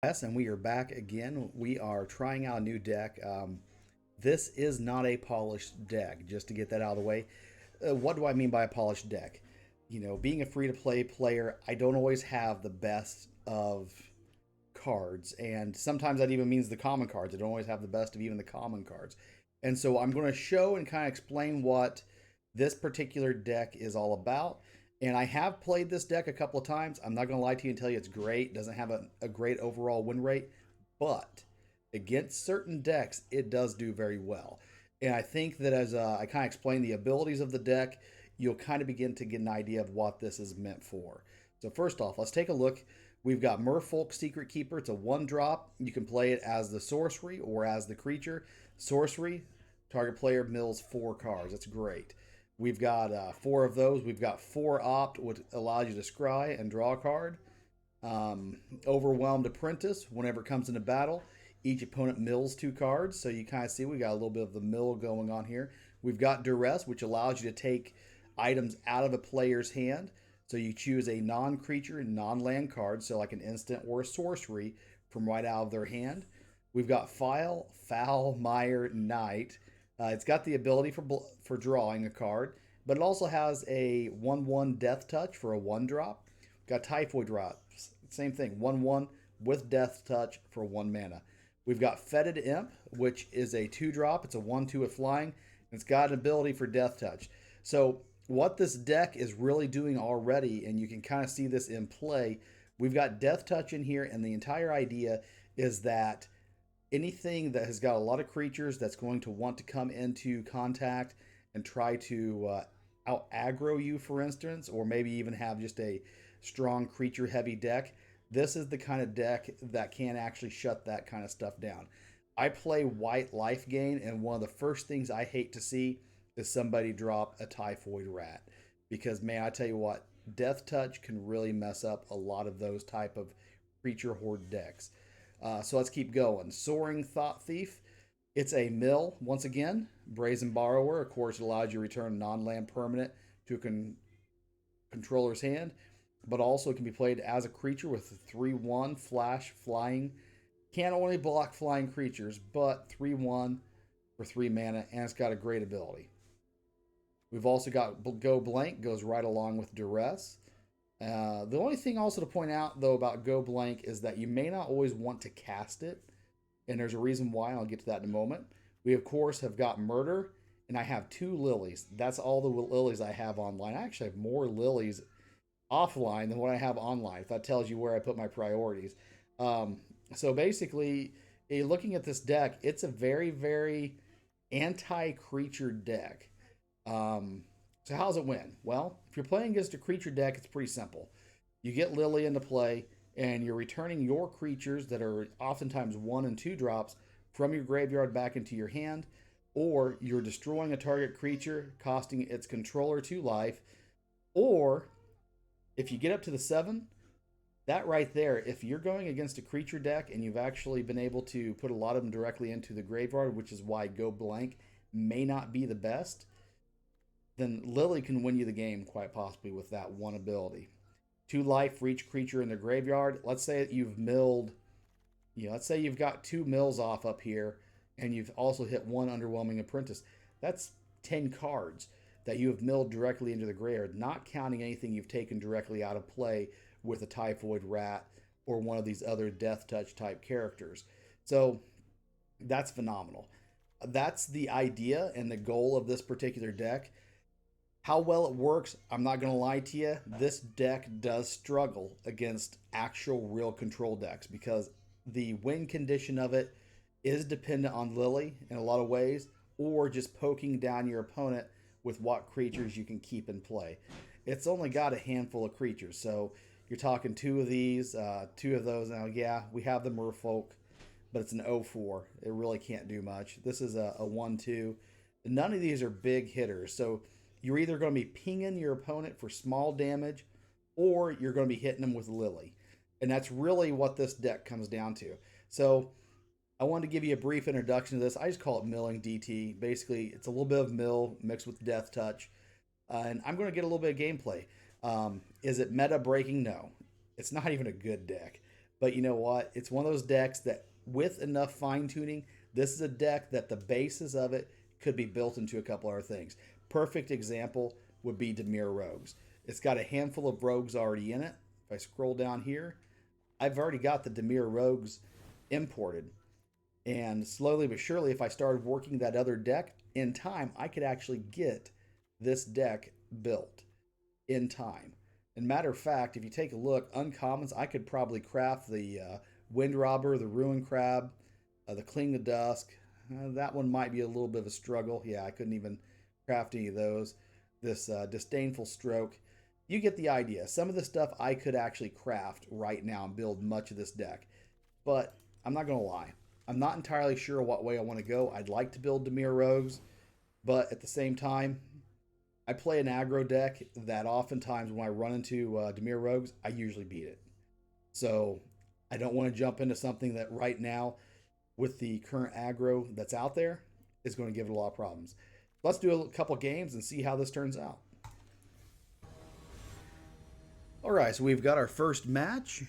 Yes, and we are back again. We are trying out a new deck. This is not a polished deck, just to get that out of the way. What do I mean by a polished deck? Being a free to play player, I don't always have the best of cards, and sometimes that even means the common cards. I don't always have the best of even the common cards. And so I'm going to show and kind of explain what this particular deck is all about. And I have played this deck a couple of times. I'm not going to lie to you and tell you it's great. It doesn't have a great overall win rate, but against certain decks, it does do very well. And I think that as I kind of explain the abilities of the deck, you'll kind of begin to get an idea of what this is meant for. So first off, let's take a look. We've got Merfolk Secret Keeper. It's a 1-drop. You can play it as the sorcery or as the creature. Sorcery, target player mills 4 cards. That's great. We've got 4 of those. We've got 4 opt, which allows you to scry and draw a card. Overwhelmed Apprentice, whenever it comes into battle, each opponent mills 2 cards. So you kind of see we got a little bit of the mill going on here. We've got Duress, which allows you to take items out of a player's hand. So you choose a non-creature, non-land card, so like an instant or a sorcery from right out of their hand. We've got Foul Mire Knight. It's got the ability for drawing a card, but it also has a 1/1 Death Touch for a 1-drop. Got Typhoid Drops, same thing, 1/1 with Death Touch for 1 mana. We've got Fetid Imp, which is a 2-drop. It's a 1/2 with flying. It's got an ability for Death Touch. So what this deck is really doing already, and you can kind of see this in play, we've got Death Touch in here, and the entire idea is that anything that has got a lot of creatures that's going to want to come into contact and try to out aggro you, for instance, or maybe even have just a strong creature heavy deck, this is the kind of deck that can actually shut that kind of stuff down. I play white life gain, and one of the first things I hate to see is somebody drop a Typhoid Rat. Because, man, I tell you what, Death Touch can really mess up a lot of those type of creature horde decks. So let's keep going. Soaring Thought Thief. It's a mill, once again. Brazen Borrower. Of course, it allows you to return non-land permanent to a controller's hand, but also can be played as a creature with a 3/1 flash flying. Can't only block flying creatures, but 3/1 for 3 mana, and it's got a great ability. We've also got Go Blank, goes right along with Duress. The only thing also to point out, though, about Go Blank is that you may not always want to cast it, and there's a reason why, and I'll get to that in a moment. We, of course, have got Murder, and I have 2 lilies. That's all the lilies I have online. I actually have more lilies offline than what I have online, if that tells you where I put my priorities. So basically, looking at this deck, it's a very, very anti-creature deck. So how's it win? Well, if you're playing against a creature deck, it's pretty simple. You get Lily into play, and you're returning your creatures that are oftentimes 1 and 2 drops from your graveyard back into your hand, or you're destroying a target creature, costing its controller 2 life, or if you get up to the 7, that right there, if you're going against a creature deck and you've actually been able to put a lot of them directly into the graveyard, which is why Go Blank may not be the best, then Lily can win you the game quite possibly with that one ability. 2 life for each creature in the graveyard. Let's say that you've milled, let's say you've got 2 mills off up here, and you've also hit 1 Underwhelming Apprentice. That's 10 cards that you have milled directly into the graveyard, not counting anything you've taken directly out of play with a Typhoid Rat or one of these other Death Touch type characters. So that's phenomenal. That's the idea and the goal of this particular deck. How well it works, I'm not going to lie to you. This deck does struggle against actual real control decks because the win condition of it is dependent on Lily in a lot of ways, or just poking down your opponent with what creatures you can keep in play. It's only got a handful of creatures, so you're talking 2 of these, 2 of those. Now, yeah, we have the Merfolk, but it's an 0/4. It really can't do much. This is a 1/2. None of these are big hitters, so you're either going to be pinging your opponent for small damage, or you're going to be hitting them with Lily. And that's really what this deck comes down to. So I wanted to give you a brief introduction to this. I just call it milling DT. Basically, it's a little bit of mill mixed with Death Touch. And I'm going to get a little bit of gameplay. Is it meta breaking? No. It's not even a good deck. But you know what? It's one of those decks that, with enough fine tuning, this is a deck that the basis of it could be built into a couple other things. Perfect example would be Dimir Rogues. It's got a handful of rogues already in it. If I scroll down here, I've already got the Dimir Rogues imported. And slowly but surely, if I started working that other deck in time, I could actually get this deck built in time. And matter of fact, if you take a look, uncommons, I could probably craft the Wind Robber, the Ruin Crab, the Cling the Dusk. That one might be a little bit of a struggle. Yeah, I couldn't even craft any of those. This Disdainful Stroke. You get the idea. Some of the stuff I could actually craft right now and build much of this deck. But I'm not going to lie. I'm not entirely sure what way I want to go. I'd like to build Dimir Rogues, but at the same time, I play an aggro deck that oftentimes when I run into Dimir Rogues, I usually beat it. So I don't want to jump into something that right now, with the current aggro that's out there, is going to give it a lot of problems. Let's do a couple games and see how this turns out. All right, so we've got our first match.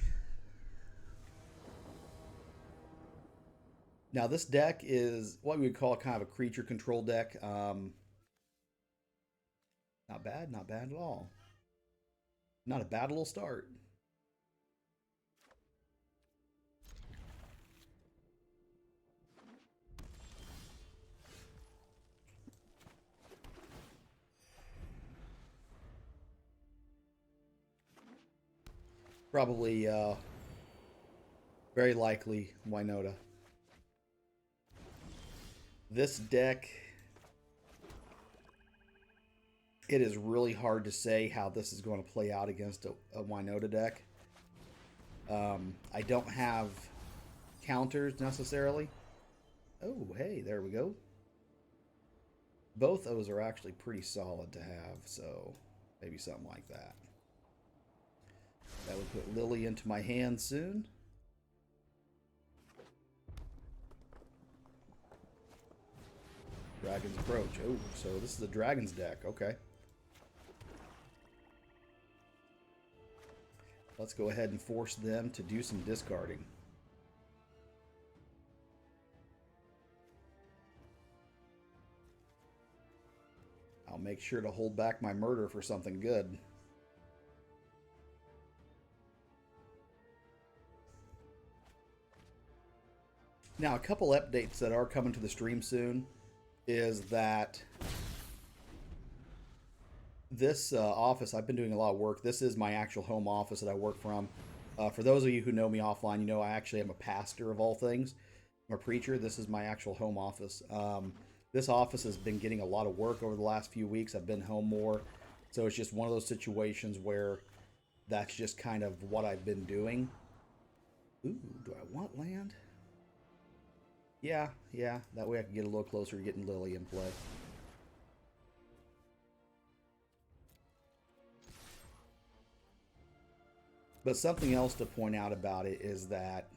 Now this deck is what we would call kind of a creature control deck. Not bad, not bad at all. Not a bad little start. Probably, very likely, Winota. This deck, it is really hard to say how this is going to play out against a Winota deck. I don't have counters necessarily. Oh, hey, there we go. Both those are actually pretty solid to have, so maybe something like that. That would put Lily into my hand soon. Dragon's Approach. Oh, so this is a Dragon's deck. Okay. Let's go ahead and force them to do some discarding. I'll make sure to hold back my murder for something good. Now, a couple updates that are coming to the stream soon is that this office, I've been doing a lot of work. This is my actual home office that I work from. For those of you who know me offline, you know I actually am a pastor of all things. I'm a preacher. This is my actual home office. This office has been getting a lot of work over the last few weeks. I've been home more. So it's just one of those situations where that's just kind of what I've been doing. Ooh, do I want land? Yeah. That way I can get a little closer to getting Lily in play. But something else to point out about it is that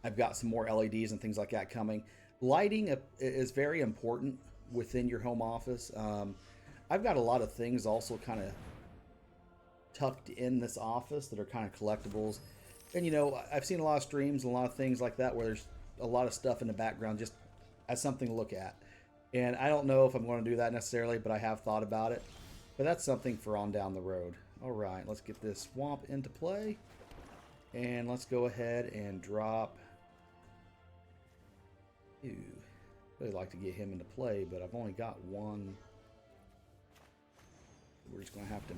I've got some more LEDs and things like that coming. Lighting is very important within your home office. I've got a lot of things also kind of tucked in this office that are kind of collectibles. And, you know, I've seen a lot of streams and a lot of things like that where there's a lot of stuff in the background just as something to look at. And I don't know if I'm going to do that necessarily, but I have thought about it. But that's something for on down the road. All right, let's get this swamp into play. And let's go ahead and drop... Ooh, really like to get him into play, but I've only got one. We're just going to have to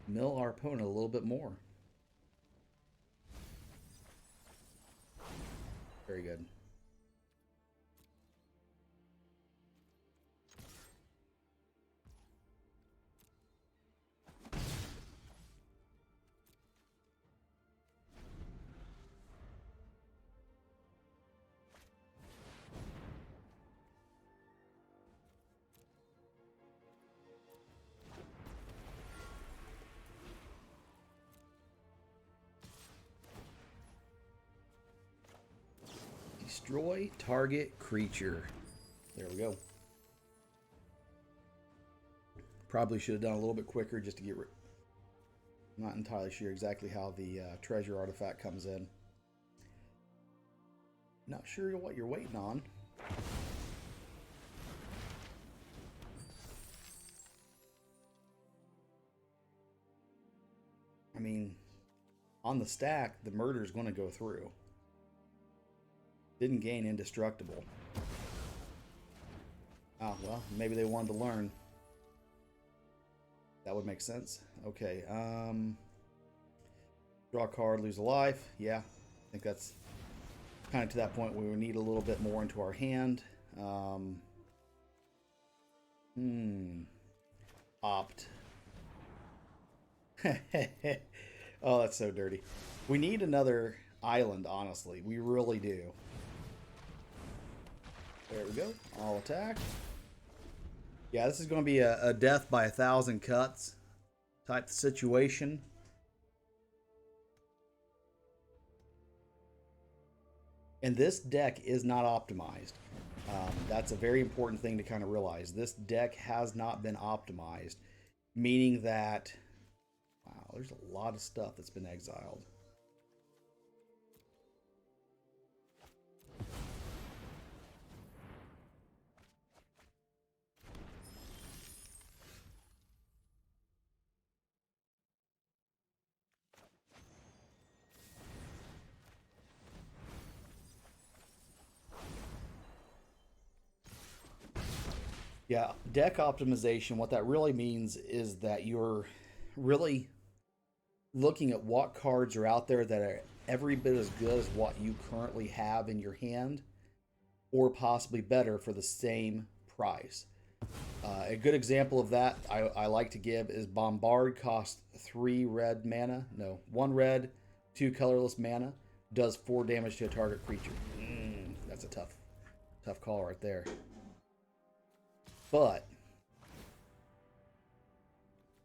mill our opponent a little bit more. Very good. Destroy target creature. There we go. Probably should have done a little bit quicker just to get rid. I'm not entirely sure exactly how the treasure artifact comes in. Not sure what you're waiting on. I mean, on the stack, the murder is going to go through. Didn't gain indestructible. Oh, well, maybe they wanted to learn. That would make sense. Okay, draw a card, lose a life. Yeah, I think that's kind of to that point where we need a little bit more into our hand. Opt. Oh, that's so dirty. We need another island, honestly. We really do. There we go. All attack. Yeah, this is going to be a death by 1,000 cuts type situation. And this deck is not optimized. That's a very important thing to kind of realize. This deck has not been optimized, meaning that, wow, there's a lot of stuff that's been exiled. Yeah, deck optimization, what that really means is that you're really looking at what cards are out there that are every bit as good as what you currently have in your hand, or possibly better for the same price. A good example of that I like to give is Bombard costs 3 red mana. No, 1 red, 2 colorless mana. Does 4 damage to a target creature. That's a tough call right there. But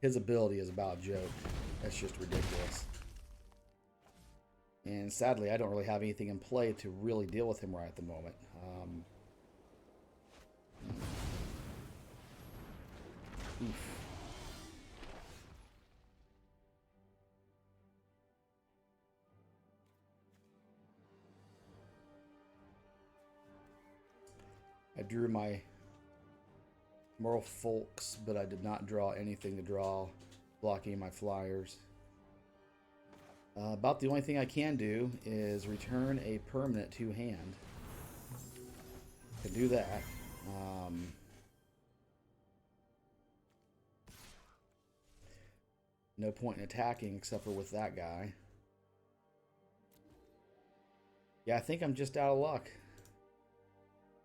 his ability is about a joke. That's just ridiculous. And sadly, I don't really have anything in play to really deal with him right at the moment. I drew my Moral Folks, but I did not draw anything to draw, blocking my flyers. About the only thing I can do is return a permanent to hand. Can do that. No point in attacking except for with that guy. Yeah, I think I'm just out of luck.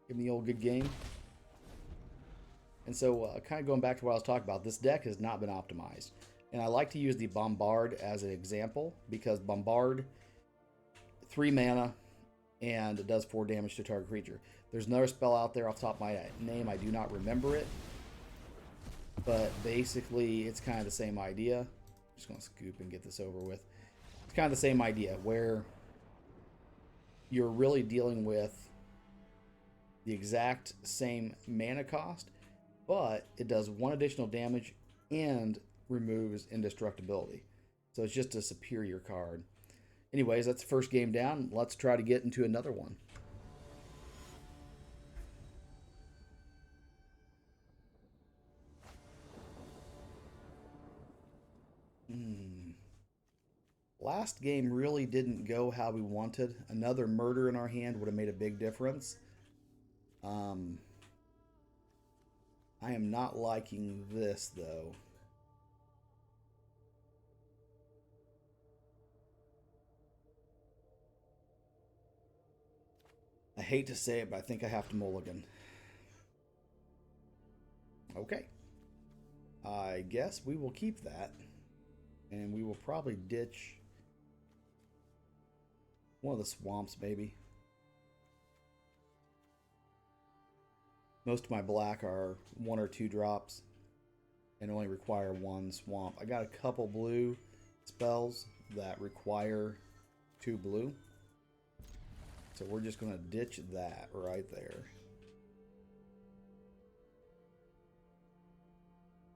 Give me the old good game. And so, kind of going back to what I was talking about, this deck has not been optimized. And I like to use the Bombard as an example, because Bombard, 3 mana, and it does 4 damage to a target creature. There's another spell out there off the top of my name. I do not remember it. But basically, it's kind of the same idea. I'm just going to scoop and get this over with. It's kind of the same idea, where you're really dealing with the exact same mana cost, but it does 1 additional damage and removes indestructibility. So it's just a superior card. Anyways, that's the first game down. Let's try to get into another one. Last game really didn't go how we wanted. Another murder in our hand would have made a big difference. I am not liking this, though. I hate to say it, but I think I have to mulligan. Okay. I guess we will keep that. And we will probably ditch one of the swamps, maybe. Most of my black are 1 or 2 drops and only require 1 swamp. I got a couple blue spells that require 2 blue. So we're just going to ditch that right there.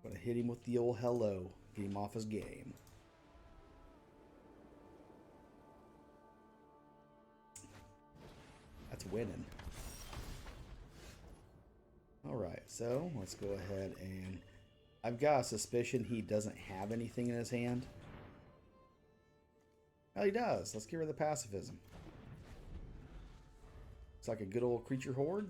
Going to hit him with the old hello. Get him off his game. winning. Alright, so let's go ahead and... I've got a suspicion he doesn't have anything in his hand. Oh, he does. Let's get rid of the pacifism. It's like a good old creature horde.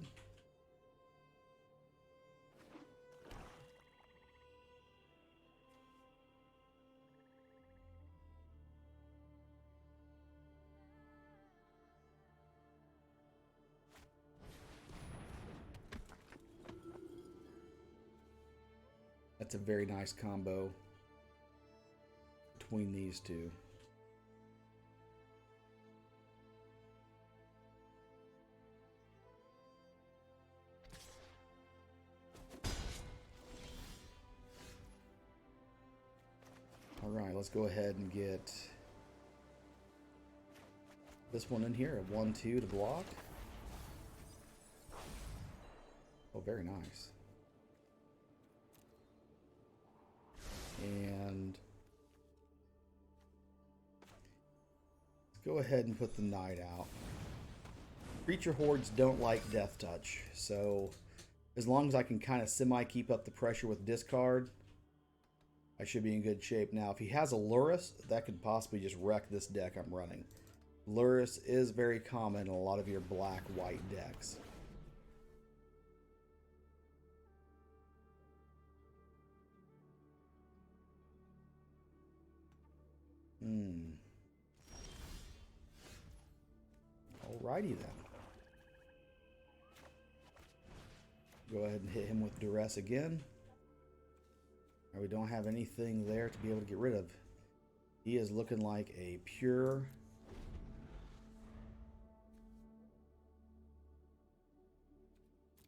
That's a very nice combo between these two. All right, let's go ahead and get this one in here, a 1/2 to block. Oh, very nice. And let's go ahead and put the knight out. Creature hordes don't like death touch, so as long as I can kind of semi-keep up the pressure with discard, I should be in good shape. Now, if he has a Lurrus, that could possibly just wreck this deck I'm running. Lurrus is very common in a lot of your black-white decks. Alrighty then. Go ahead and hit him with duress again. We don't have anything there to be able to get rid of. He is looking like a pure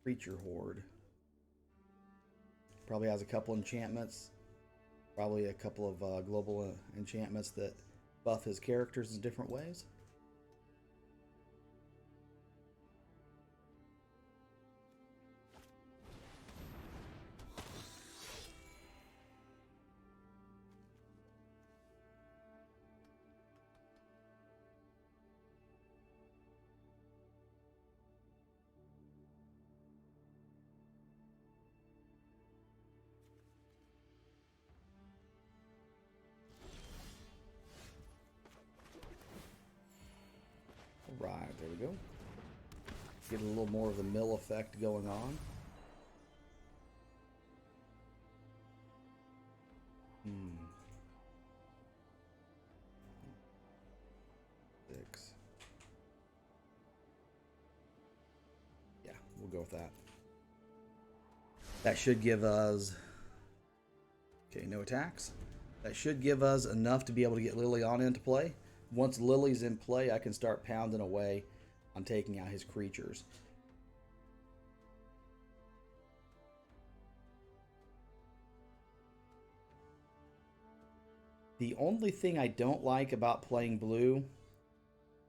creature horde. Probably has a couple enchantments. Probably a couple of global enchantments that buff his characters in different ways. Right, there we go. Get a little more of the mill effect going on. Six. Yeah, we'll go with that. That should give us... Okay, no attacks. That should give us enough to be able to get Lily on into play. Once Lily's in play, I can start pounding away on taking out his creatures. The only thing I don't like about playing blue,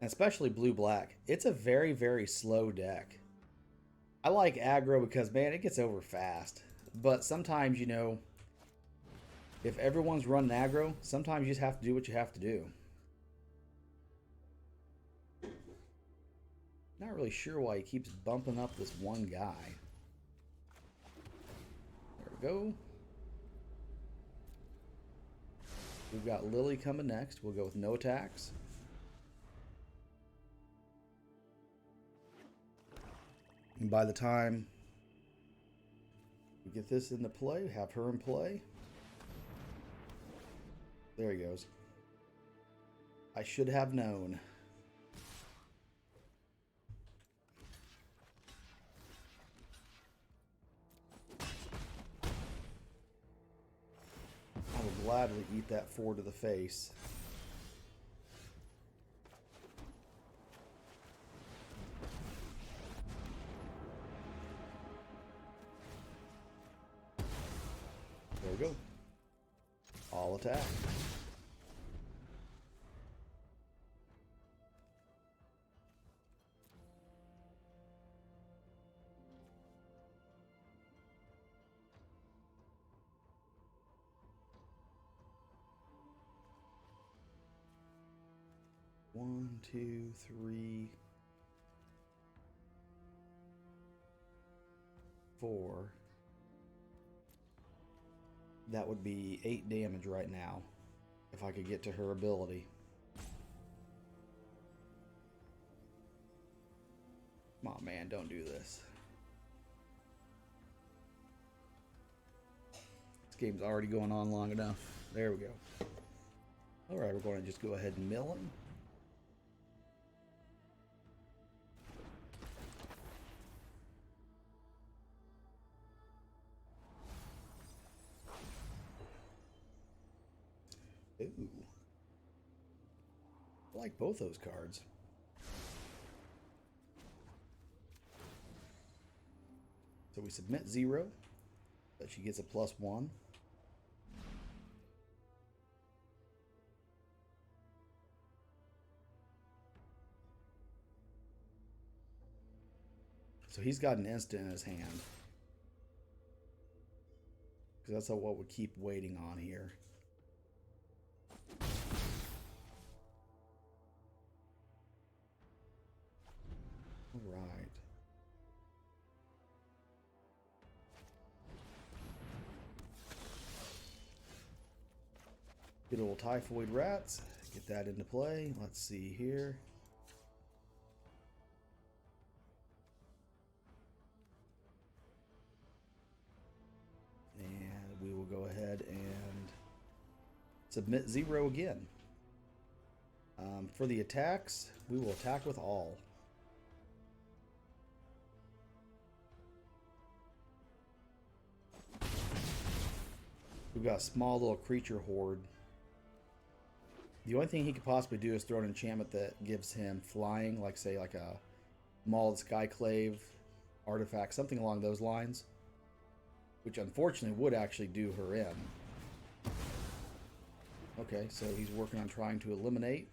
especially blue-black, it's a very, very slow deck. I like aggro because, man, it gets over fast. But sometimes, you know, if everyone's running aggro, sometimes you just have to do what you have to do. Not really sure why he keeps bumping up this one guy. There we go. We've got Lily coming next. We'll go with no attacks. And by the time we get this into play, have her in play. There he goes. I should have known. I will gladly eat that 4 to the face. There we go. All attack. One, two, three. 4. That would be 8 damage right now, if I could get to her ability. Come on, man, don't do this. This game's already going on long enough. There we go. Alright, we're going to just go ahead and mill him. Ooh. I like both those cards. So we submit 0, but she gets a +1. So he's got an instant in his hand. Because that's what we keep waiting on here. Alright. Good old typhoid rats. Get that into play. Let's see here. And we will go ahead and submit 0 again. For the attacks, we will attack with all. We've got a small little creature horde. The only thing he could possibly do is throw an enchantment that gives him flying, like say like a Mauled Skyclave artifact, something along those lines, which unfortunately would actually do her in. Okay, so he's working on trying to eliminate.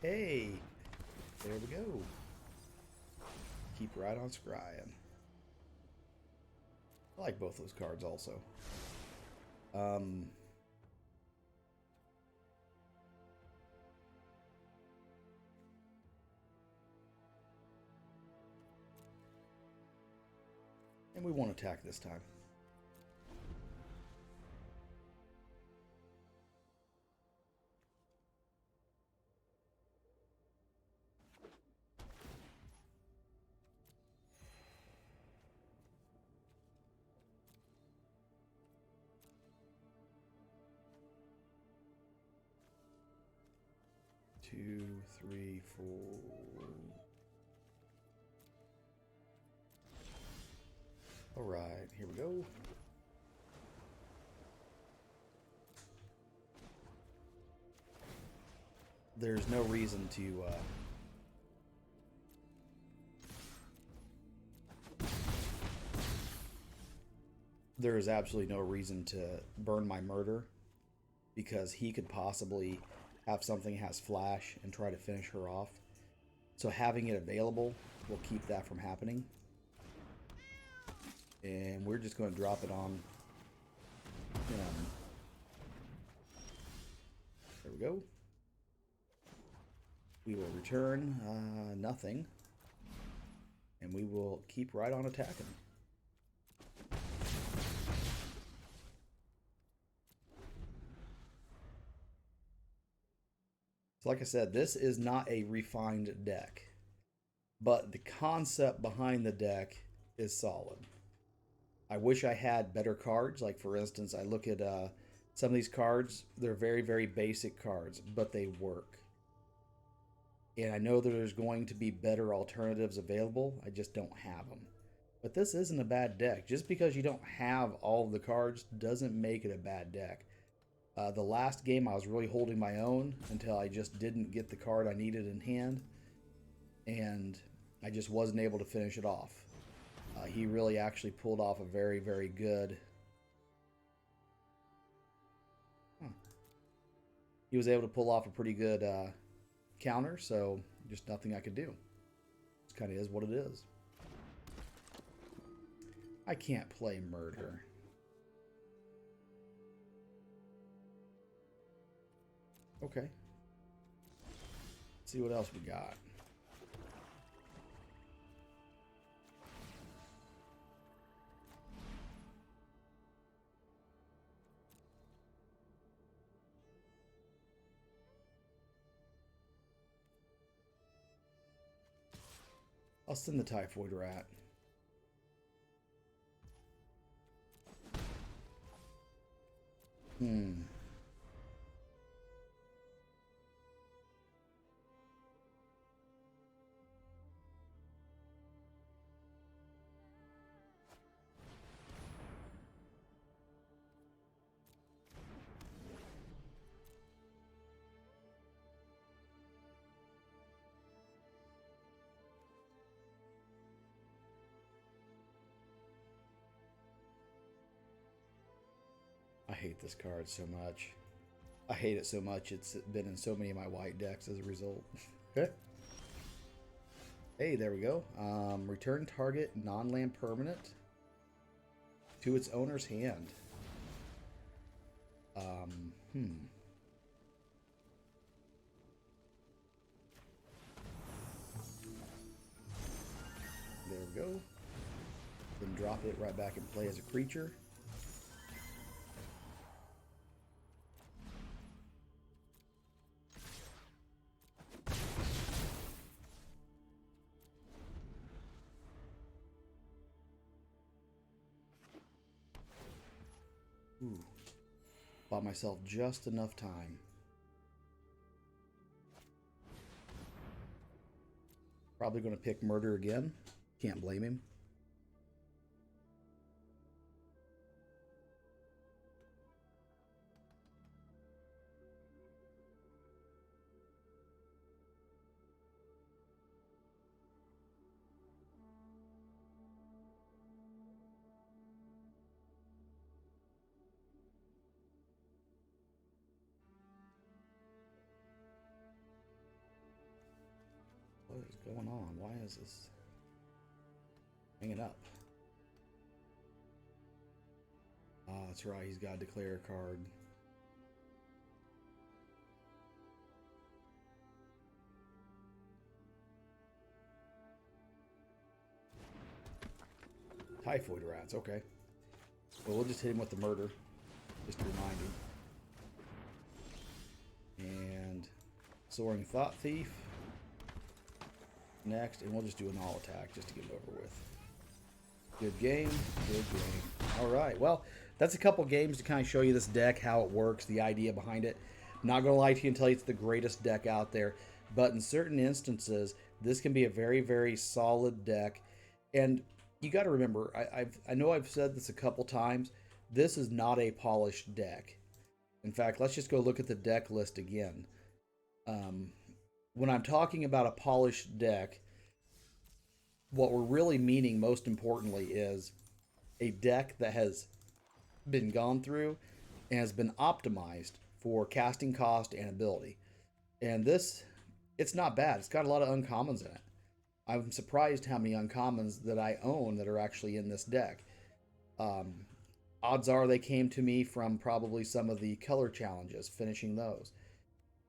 Hey, there we go. Keep right on scrying. I like both those cards also. And we won't attack this time. Two, three, 4. All right, here we go. There's no reason to there is absolutely no reason to burn my murder, because he could possibly have something that has flash and try to finish her off. So having it available will keep that from happening. And we're just going to drop it on him. There we go. We will return nothing. And we will keep right on attacking. So like I said, this is not a refined deck, but the concept behind the deck is solid. I wish I had better cards. Like for instance, I look at some of these cards, they're very, very basic cards, but they work. And I know that there's going to be better alternatives available. I just don't have them. But this isn't a bad deck. Just because you don't have all of the cards doesn't make it a bad deck. The last game I was really holding my own until I just didn't get the card I needed in hand, and I just wasn't able to finish it off. He really actually pulled off a very, very good... He was able to pull off a pretty good counter, so just nothing I could do. It kind of is what it is. I can't play murder. Okay. Let's see what else we got. I'll send the typhoid rat. I hate this card so much. I hate it so much. It's been in so many of my white decks as a result. Hey, there we go. Return target non-land permanent to its owner's hand. There we go. Then drop it right back and play as a creature. Ooh. Bought myself just enough time. Probably going to pick murder again. Can't blame him. What is going on? Why is this hanging up? Ah, that's right. He's got to declare a card. Typhoid rats. Okay. Well, we'll just hit him with the murder, just to remind him. And Soaring Thought Thief. Next, and we'll just do an all attack just to get it over with. Good game, good game. All right, well, that's a couple games to kind of show you this deck, how it works, the idea behind it. I'm not going to lie to you and tell you it's the greatest deck out there, but in certain instances, this can be a very, very solid deck. And you got to remember, I know I've said this a couple times, this is not a polished deck. In fact, let's just go look at the deck list again. When I'm talking about a polished deck, what we're really meaning most importantly is a deck that has been gone through and has been optimized for casting cost and ability. And this, it's not bad. It's got a lot of uncommons in it. I'm surprised how many uncommons that I own that are actually in this deck. Odds are they came to me from probably some of the color challenges, finishing those.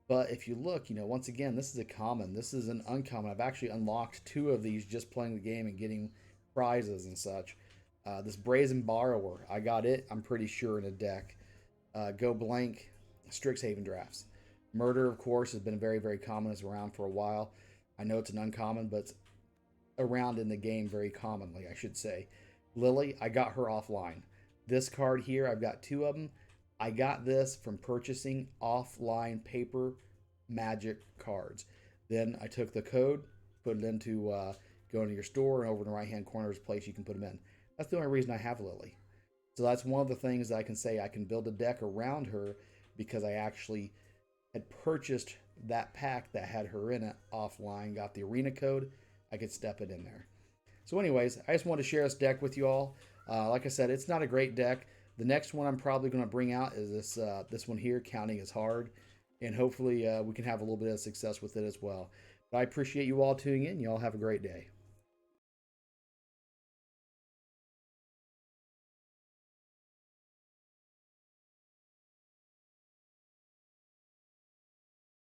But if you look, once again, this is a common. This is an uncommon. I've actually unlocked 2 of these just playing the game and getting prizes and such. This Brazen Borrower, I got it, I'm pretty sure, in a deck. Go Blank, Strixhaven drafts. Murder, of course, has been very, very common. It's around for a while. I know it's an uncommon, but it's around in the game very commonly, I should say. Lily, I got her offline. This card here, I've got 2 of them. I got this from purchasing offline paper Magic cards. Then I took the code, put it into go into your store, and over in the right hand corner is a place you can put them in. That's the only reason I have Lily. So that's one of the things that I can say I can build a deck around her because I actually had purchased that pack that had her in it offline, got the arena code, I could step it in there. So anyways, I just wanted to share this deck with you all. Like I said, it's not a great deck. The next one I'm probably going to bring out is this one here, Counting is Hard. And hopefully we can have a little bit of success with it as well. But I appreciate you all tuning in. You all have a great day.